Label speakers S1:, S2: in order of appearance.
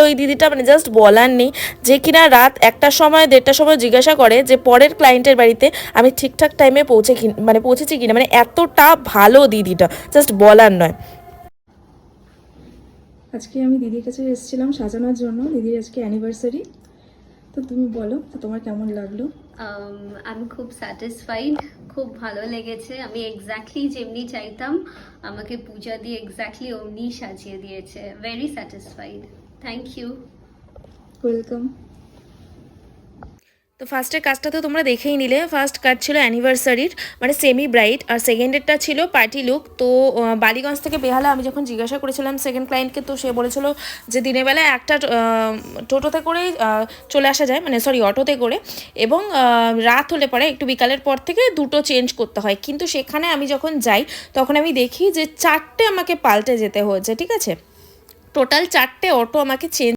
S1: ওই দিদিটা, মানে জাস্ট বলার নেই। যে কিনা রাত 1টার সময় 1:30টার সময় জিজ্ঞাসা করে যে পরের ক্লায়েন্টের বাড়িতে আমি ঠিকঠাক টাইমে পৌঁছেছি কিনা, মানে এতটা ভালো দিদিটা, জাস্ট বলার নয়।
S2: আজকে আমি দিদির কাছে এসেছিলাম সাজানোর জন্য, দিদির আজকে অ্যানিভার্সারি। তো তুমি বলো তো তোমার কেমন লাগলো?
S3: আমি খুব স্যাটিসফাইড, খুব ভালো লেগেছে। আমি এক্স্যাক্টলি যেমনি চাইতাম আমাকে পূজা দিয়ে এক্স্যাক্টলি অমনি সাজিয়ে দিয়েছে। Very satisfied, thank you.
S2: Welcome.
S1: তো ফার্স্টের কাজটা তো তোমরা দেখেই নিলে। ফার্স্ট কাজ ছিল অ্যানিভার্সারির, মানে সেমি ব্রাইড, আর সেকেন্ডেরটা ছিল পার্টি লুক। তো বালিগঞ্জ থেকে বেহালা আমি যখন জিজ্ঞাসা করেছিলাম সেকেন্ড ক্লায়েন্টকে, তো সে বলেছিল যে দিনের বেলায় একটা টোটোতে করেই চলে আসা যায়, মানে সরি অটোতে করে, এবং রাত হলে পরে একটু বিকালের পর থেকে দুটো চেঞ্জ করতে হয়। কিন্তু সেখানে আমি যখন যাই তখন আমি দেখি যে 4টে আমাকে পাল্টে যেতে হয়েছে, ঠিক আছে। টোটাল 4টে অটো আমাকে চেঞ্জ